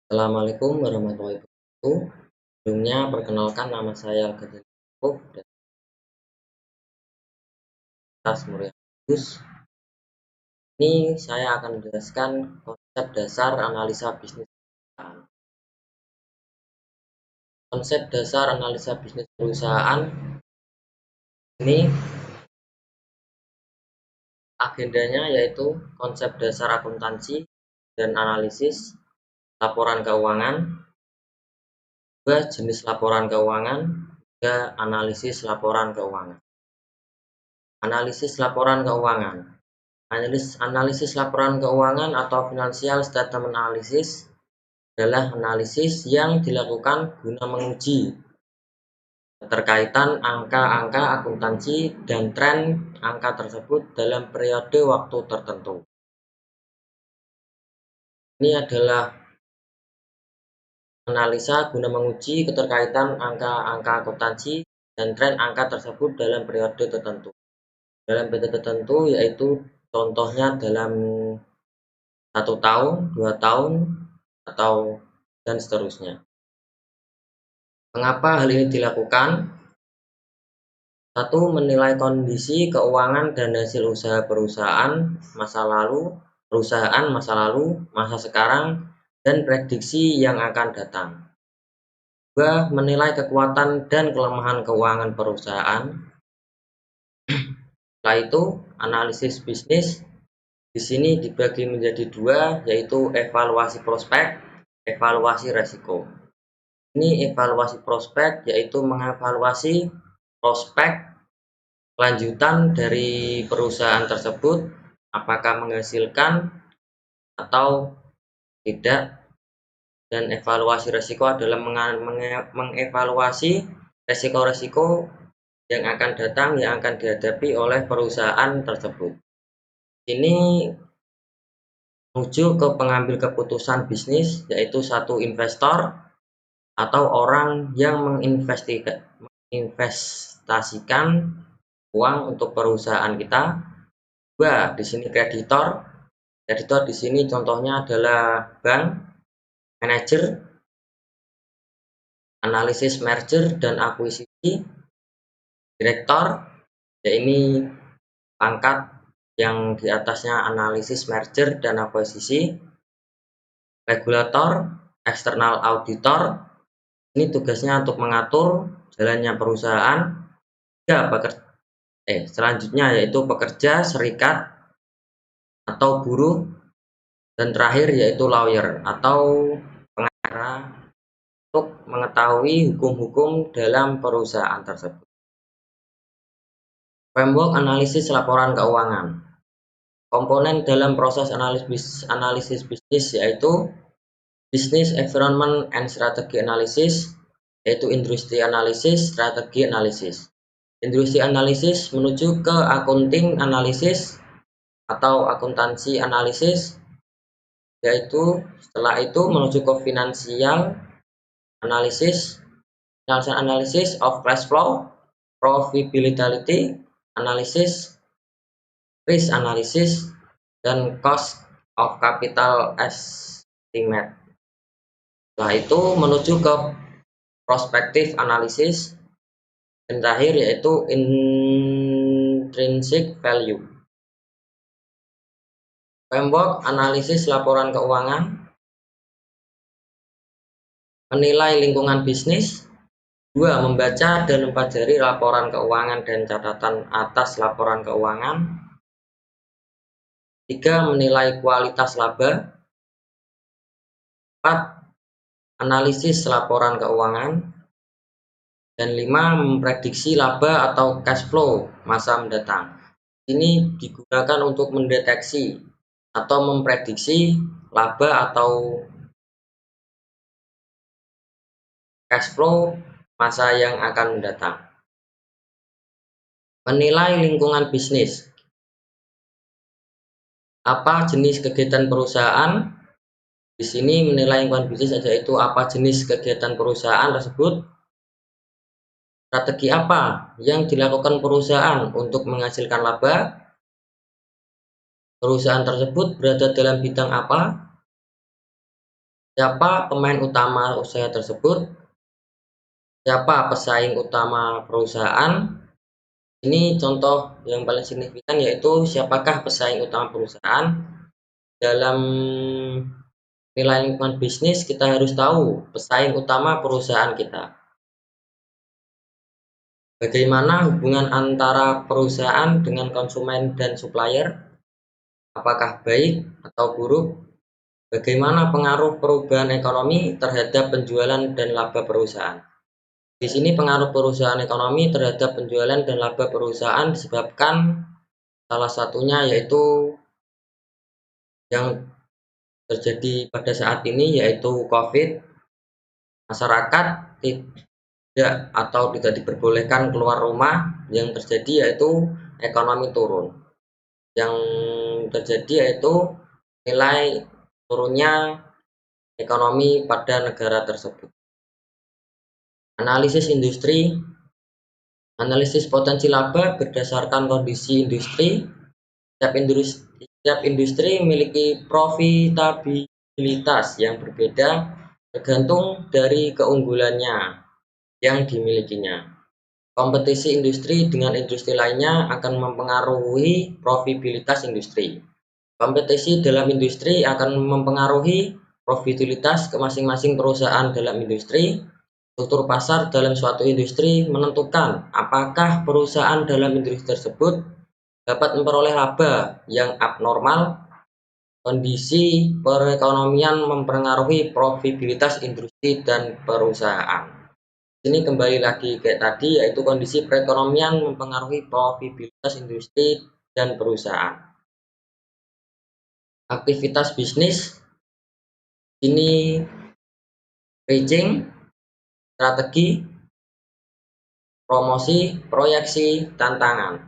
Assalamualaikum warahmatullahi wabarakatuh. Sebelumnya perkenalkan nama saya Gadil dari Universitas Muria Lubis. Ini saya akan menjelaskan konsep dasar analisa bisnis perusahaan. Konsep dasar analisa bisnis perusahaan ini agendanya yaitu konsep dasar akuntansi dan analisis laporan keuangan, juga jenis laporan keuangan, juga analisis laporan keuangan. Analisis laporan keuangan. Analisis laporan keuangan atau financial statement analysis adalah analisis yang dilakukan guna menguji keterkaitan angka-angka akuntansi dan tren angka tersebut dalam periode waktu tertentu. Ini adalah analisa guna menguji keterkaitan angka-angka akuntansi dan tren angka tersebut dalam periode tertentu. Dalam periode tertentu yaitu contohnya dalam 1 tahun, 2 tahun, atau dan seterusnya. Mengapa hal ini dilakukan? 1. Menilai kondisi keuangan dan hasil usaha perusahaan masa lalu, masa sekarang, dan prediksi yang akan datang. 2. Menilai kekuatan dan kelemahan keuangan perusahaan. Setelah itu, analisis bisnis di sini dibagi menjadi 2, yaitu evaluasi prospek, evaluasi resiko. Ini evaluasi prospek yaitu mengevaluasi prospek kelanjutan dari perusahaan tersebut, apakah menghasilkan atau tidak. Dan evaluasi resiko adalah mengevaluasi resiko-resiko yang akan datang, yang akan dihadapi oleh perusahaan tersebut. Ini menuju ke pengambil keputusan bisnis, yaitu 1. Investor atau orang yang menginvestasikan uang untuk perusahaan kita. 2. Di sini kreditor. Kreditor di sini contohnya adalah bank, manajer, analisis merger dan akuisisi, direktur, ya ini pangkat yang di atasnya analisis merger dan akuisisi, regulator, eksternal auditor. Ini tugasnya untuk mengatur jalannya perusahaan. Selanjutnya yaitu pekerja, serikat, atau buruh, dan terakhir yaitu lawyer atau pengacara untuk mengetahui hukum-hukum dalam perusahaan tersebut. Framework analisis laporan keuangan. Komponen dalam proses analisis bisnis yaitu Business Environment and Strategy Analysis, yaitu industri analisis, strategi analisis. Industri analisis menuju ke accounting analisis atau akuntansi analisis, yaitu setelah itu menuju ke financial analysis of cash flow, profitability analysis, risk analysis, dan cost of capital estimate. Setelah itu menuju ke prospective analysis, dan terakhir yaitu intrinsic value. Framework analisis laporan keuangan. Menilai lingkungan bisnis. 2. Membaca dan mempelajari laporan keuangan dan catatan atas laporan keuangan. 3. Menilai kualitas laba. 4. Analisis laporan keuangan. Dan 5. Memprediksi laba atau cash flow masa mendatang. Ini digunakan untuk mendeteksi atau memprediksi laba atau cash flow masa yang akan mendatang. Menilai lingkungan bisnis. Apa jenis kegiatan perusahaan? Di sini menilai lingkungan bisnis yaitu apa jenis kegiatan perusahaan tersebut, strategi apa yang dilakukan perusahaan untuk menghasilkan laba, perusahaan tersebut berada dalam bidang apa, Siapa pemain utama usaha tersebut? Siapa pesaing utama perusahaan? Ini contoh yang paling signifikan, yaitu siapakah pesaing utama perusahaan. Dalam nilai lingkungan bisnis, kita harus tahu pesaing utama perusahaan kita. Bagaimana hubungan antara perusahaan dengan konsumen dan supplier? Apakah baik atau buruk? Bagaimana pengaruh perubahan ekonomi terhadap penjualan dan laba perusahaan? Di sini pengaruh perusahaan ekonomi terhadap penjualan dan laba perusahaan disebabkan salah satunya yaitu yang terjadi pada saat ini, yaitu COVID. Masyarakat tidak atau tidak diperbolehkan keluar rumah, yang terjadi yaitu ekonomi turun. Yang terjadi yaitu nilai turunnya ekonomi pada negara tersebut. Analisis industri. Analisis potensi laba berdasarkan kondisi industri. Setiap industri memiliki profitabilitas yang berbeda tergantung dari keunggulannya yang dimilikinya. Kompetisi industri dengan industri lainnya akan mempengaruhi profitabilitas industri. Kompetisi dalam industri akan mempengaruhi profitabilitas ke masing-masing perusahaan dalam industri. Struktur pasar dalam suatu industri menentukan apakah perusahaan dalam industri tersebut dapat memperoleh laba yang abnormal. Kondisi perekonomian mempengaruhi profitabilitas industri dan perusahaan. Ini kembali lagi kayak tadi, yaitu kondisi perekonomian mempengaruhi profitabilitas industri dan perusahaan. Aktivitas bisnis ini reaching, strategi, promosi, proyeksi, tantangan.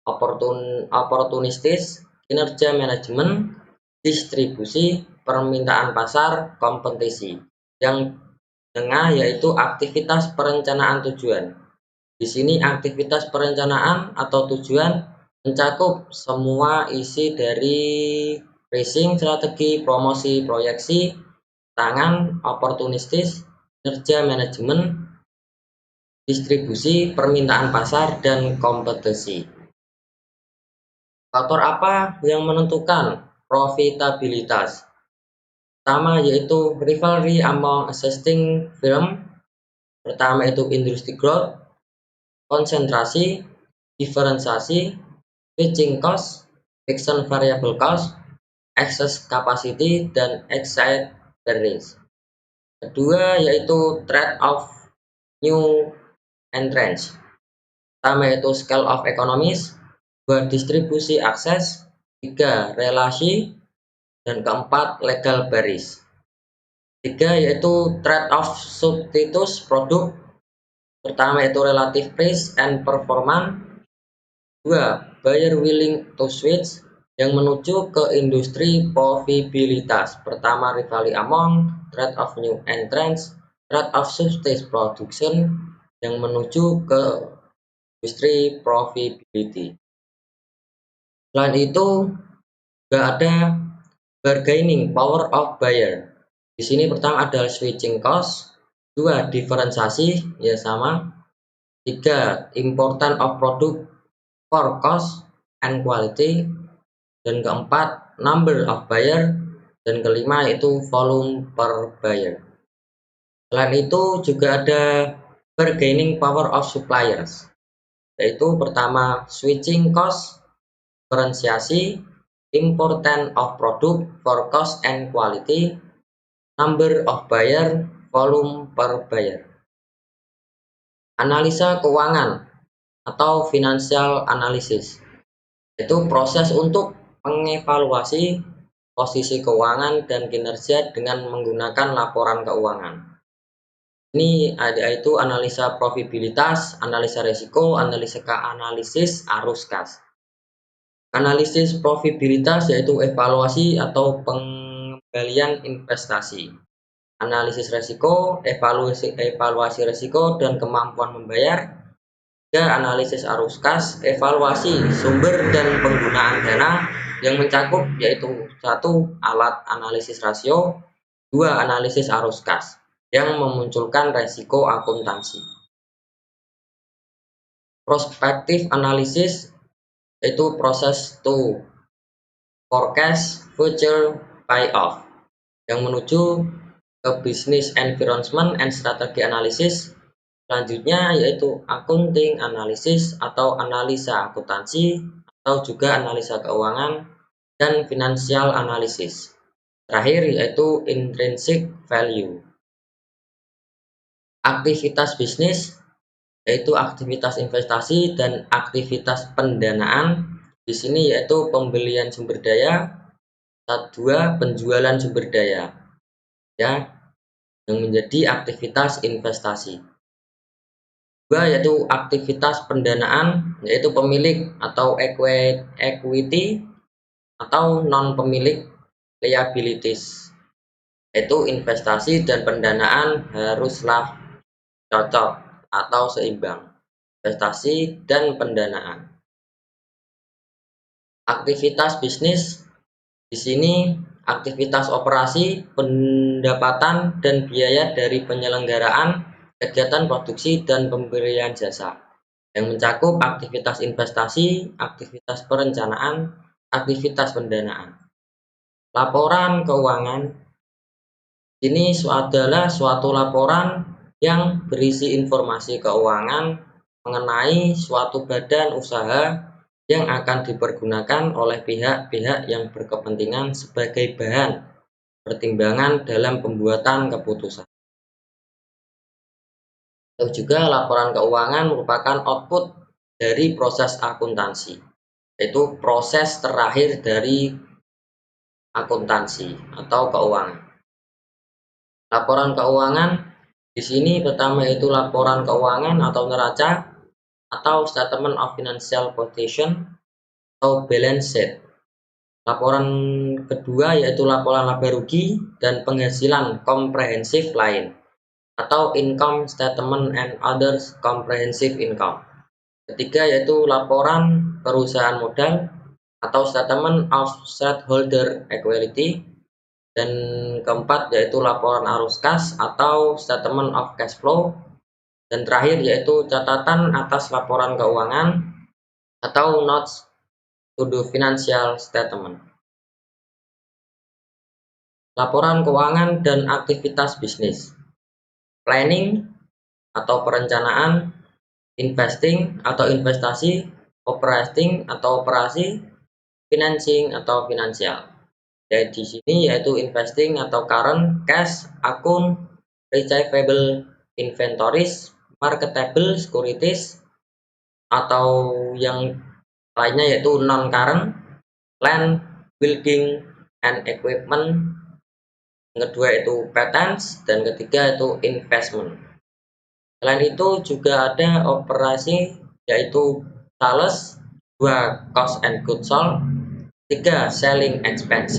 Oportunistis, kinerja manajemen, distribusi, permintaan pasar, kompetisi. Yang tengah yaitu aktivitas perencanaan tujuan. Di sini aktivitas perencanaan atau tujuan mencakup semua isi dari pricing, strategi, promosi, proyeksi, tangan, oportunistis, kinerja manajemen, distribusi, permintaan pasar, dan kompetisi. Faktor apa yang menentukan profitabilitas? Pertama yaitu rivalry among existing firm. Pertama itu industry growth, konsentrasi, diferensiasi, switching cost, fixed variable cost, excess capacity, dan exit barriers. Kedua yaitu trade of new entrants. Pertama yaitu scale of economies, dua distribusi akses, tiga relasi, dan keempat legal barriers. Tiga yaitu trade off substitutes produk. Pertama itu relative price and performance. Dua, buyer willing to switch, yang menuju ke industri profitabilitas. Pertama rivalry among, trade of new entrants, trade of substitutes production, yang menuju ke industri profitability. Selain itu juga ada bargaining power of buyer. Di sini pertama adalah switching cost, dua diferensiasi ya sama, tiga important of product for cost and quality, dan keempat number of buyer, dan kelima yaitu volume per buyer. Selain itu juga ada bargaining power of suppliers, yaitu pertama switching cost, diferensiasi, important of product for cost and quality, number of buyer, volume per buyer. Analisa keuangan atau financial analysis, yaitu proses untuk mengevaluasi posisi keuangan dan kinerja dengan menggunakan laporan keuangan. Ini ada itu analisa profitabilitas, analisa risiko, analisis arus kas. Analisis profitabilitas yaitu evaluasi atau pengembalian investasi. Analisis risiko, evaluasi risiko dan kemampuan membayar. Tiga, analisis arus kas, evaluasi sumber dan penggunaan dana, yang mencakup yaitu satu, alat analisis rasio, 2. Analisis arus kas yang memunculkan resiko akuntansi. Prospective analysis itu proses to forecast future payoff yang menuju ke business environment and strategy analysis. Selanjutnya yaitu accounting analysis atau analisa akuntansi atau juga analisa keuangan dan financial analysis. Terakhir yaitu intrinsic value. Aktivitas bisnis yaitu aktivitas investasi dan aktivitas pendanaan. Di sini yaitu pembelian sumber daya, 2. Penjualan sumber daya, ya, yang menjadi aktivitas investasi. 2. Yaitu aktivitas pendanaan, yaitu pemilik atau equity atau non pemilik liabilities, yaitu investasi dan pendanaan haruslah cocok atau seimbang, investasi dan pendanaan. Aktivitas bisnis di sini aktivitas operasi, pendapatan dan biaya dari penyelenggaraan kegiatan produksi dan pemberian jasa yang mencakup aktivitas investasi, aktivitas perencanaan, aktivitas pendanaan. Laporan keuangan ini adalah suatu laporan yang berisi informasi keuangan mengenai suatu badan usaha yang akan dipergunakan oleh pihak-pihak yang berkepentingan sebagai bahan pertimbangan dalam pembuatan keputusan. Atau juga laporan keuangan merupakan output dari proses akuntansi, yaitu proses terakhir dari akuntansi atau keuangan. Laporan keuangan di sini pertama yaitu laporan keuangan atau neraca atau statement of financial position atau balance sheet. Laporan kedua yaitu laporan laba rugi dan penghasilan komprehensif lain atau income statement and others comprehensive income. Ketiga yaitu laporan perusahaan modal atau statement of shareholder equity. Dan keempat yaitu laporan arus kas atau statement of cash flow. Dan terakhir yaitu catatan atas laporan keuangan atau notes to the financial statement. Laporan keuangan dan aktivitas bisnis. Planning atau perencanaan, investing atau investasi, operating atau operasi, financing atau finansial. Jadi di sini yaitu investing atau current, cash, akun, receivable, inventories, marketable securities, atau yang lainnya yaitu non current, land, building, and equipment. Yang kedua itu patents dan ketiga itu investment. Selain itu juga ada operasi yaitu sales, 2 cost and goods sold, 3 selling expense,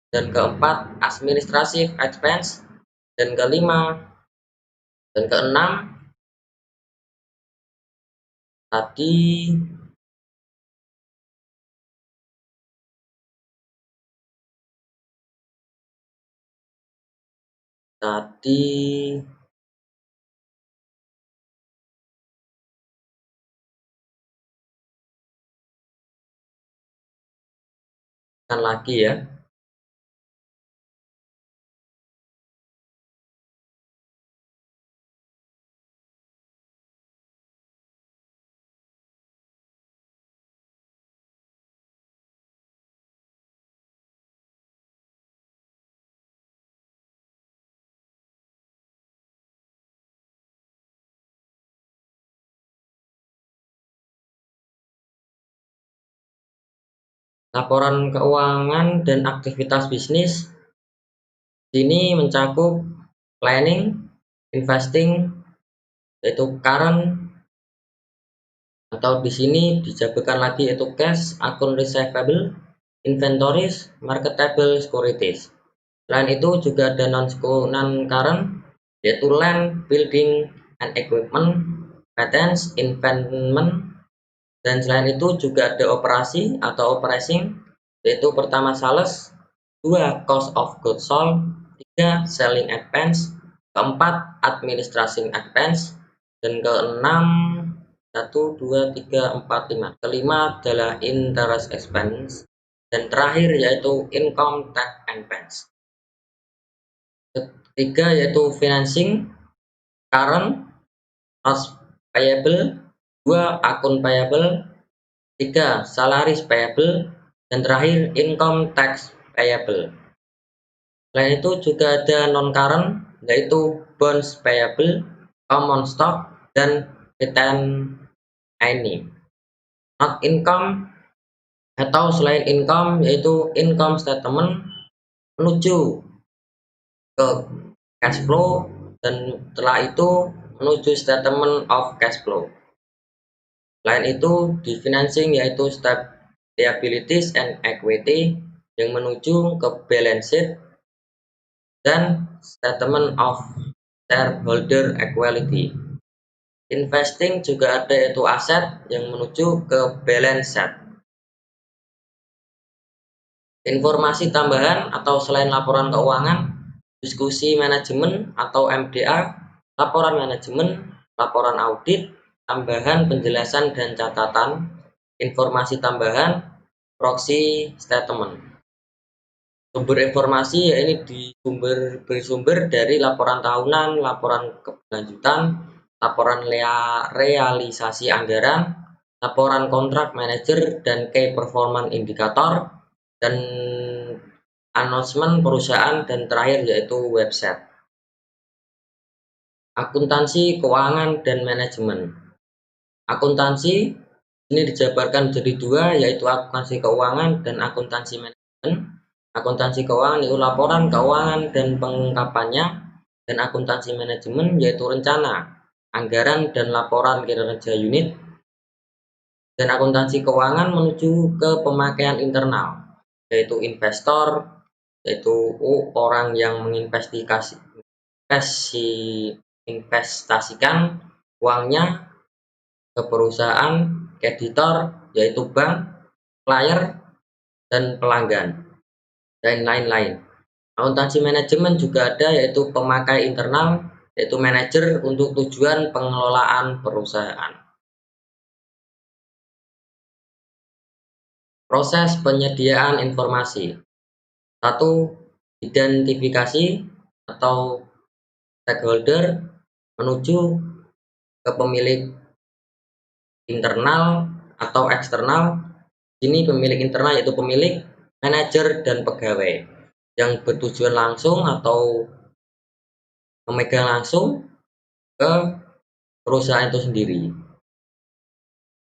dan keempat administrative expense, dan kelima dan keenam tadi kan lagi ya. Laporan keuangan dan aktivitas bisnis ini mencakup planning, investing, yaitu current, atau di sini dijabarkan lagi yaitu cash, akun receivable, inventories, marketable securities. Selain itu juga ada non current yaitu land, building, and equipment, patents, investment. Dan selain itu juga ada operasi atau operating, yaitu pertama sales, 2 cost of goods sold, ketiga selling expense, keempat administration expense, dan keenam 1, 2, 3, 4, 5. Kelima adalah interest expense, dan terakhir yaitu income tax expense. Ketiga yaitu financing, current, notes payable, 2 akun payable, 3 salaries payable, dan terakhir income tax payable. Selain itu juga ada non-current, yaitu bonds payable, common stock, dan retain earning. Not income atau selain income yaitu income statement menuju ke cash flow, dan setelah itu menuju statement of cash flow. Selain itu di financing yaitu step liabilities and equity yang menuju ke balance sheet, dan statement of shareholder equity. Investing juga ada yaitu aset yang menuju ke balance sheet. Informasi tambahan atau selain laporan keuangan, diskusi manajemen atau MDA, laporan manajemen, laporan audit, tambahan penjelasan dan catatan, informasi tambahan, proxy statement. Sumber informasi ya ini bersumber dari laporan tahunan, laporan keberlanjutan, laporan realisasi anggaran, laporan kontrak manajer dan key performance indicator, dan announcement perusahaan, dan terakhir yaitu website. Akuntansi, keuangan, dan manajemen. Akuntansi ini dijabarkan jadi dua, yaitu akuntansi keuangan dan akuntansi manajemen. Akuntansi keuangan yaitu laporan keuangan dan pengungkapannya, dan akuntansi manajemen yaitu rencana, anggaran, dan laporan kinerja unit. Dan akuntansi keuangan menuju ke pemakaian internal, yaitu investor, yaitu orang yang investasikan uangnya ke perusahaan, kreditor yaitu bank, supplier, dan pelanggan, dan lain-lain. Akuntansi manajemen juga ada yaitu pemakai internal, yaitu manajer untuk tujuan pengelolaan perusahaan. Proses penyediaan informasi. 1. Identifikasi atau stakeholder menuju ke pemilik internal atau eksternal. Ini pemilik internal yaitu pemilik, manajer, dan pegawai yang bertujuan langsung atau memegang langsung ke perusahaan itu sendiri.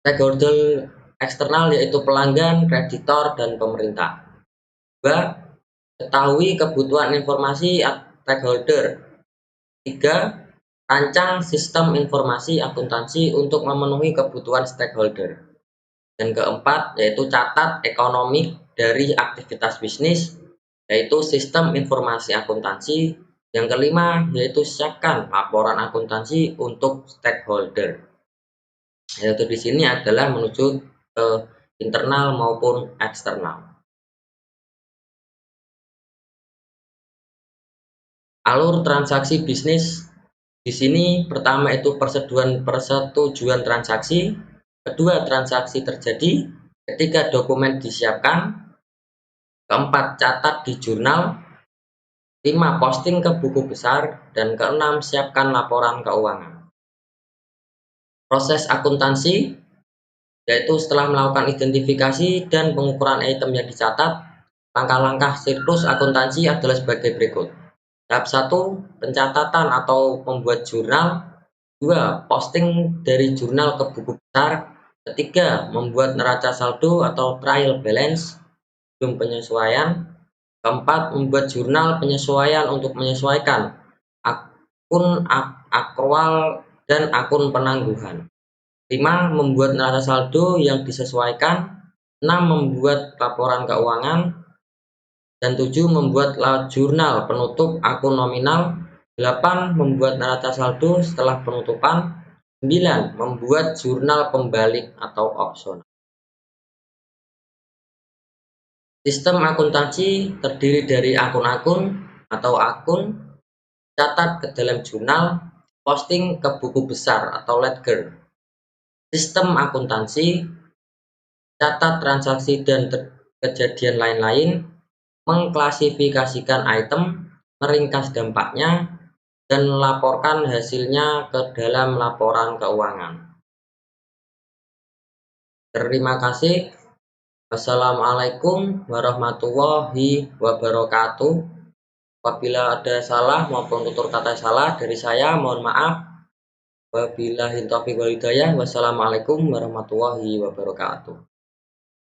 Stakeholder eksternal yaitu pelanggan, kreditor, dan pemerintah. 2. Ketahui kebutuhan informasi stakeholder. 3. Rancang sistem informasi akuntansi untuk memenuhi kebutuhan stakeholder. Dan keempat yaitu catat ekonomi dari aktivitas bisnis, yaitu sistem informasi akuntansi. Yang kelima yaitu siapkan laporan akuntansi untuk stakeholder, yaitu di sini adalah menuju ke internal maupun eksternal. Alur transaksi bisnis. Di sini pertama itu persetujuan transaksi, kedua transaksi terjadi, ketiga dokumen disiapkan, keempat catat di jurnal, 5 posting ke buku besar, dan keenam siapkan laporan keuangan. Proses akuntansi yaitu setelah melakukan identifikasi dan pengukuran item yang dicatat, langkah-langkah siklus akuntansi adalah sebagai berikut. Tahap 1, pencatatan atau membuat jurnal. 2. Posting dari jurnal ke buku besar. 3. Membuat neraca saldo atau trial balance sebelum penyesuaian. 4. Membuat jurnal penyesuaian untuk menyesuaikan akun akrual dan akun penangguhan. 5. Membuat neraca saldo yang disesuaikan. 6. Membuat laporan keuangan. Dan 7. Membuat jurnal penutup akun nominal. 8. Membuat neraca saldo setelah penutupan. 9. Membuat jurnal pembalik atau opsional. Sistem akuntansi terdiri dari akun-akun atau akun, catat ke dalam jurnal, posting ke buku besar atau ledger. Sistem akuntansi, catat transaksi dan kejadian lain-lain, mengklasifikasikan item, meringkas dampaknya, dan melaporkan hasilnya ke dalam laporan keuangan. Terima kasih. Wassalamualaikum warahmatullahi wabarakatuh. Apabila ada salah maupun tutur kata salah dari saya, mohon maaf. Wabillahi taufiq wal hidayah. Wassalamualaikum warahmatullahi wabarakatuh.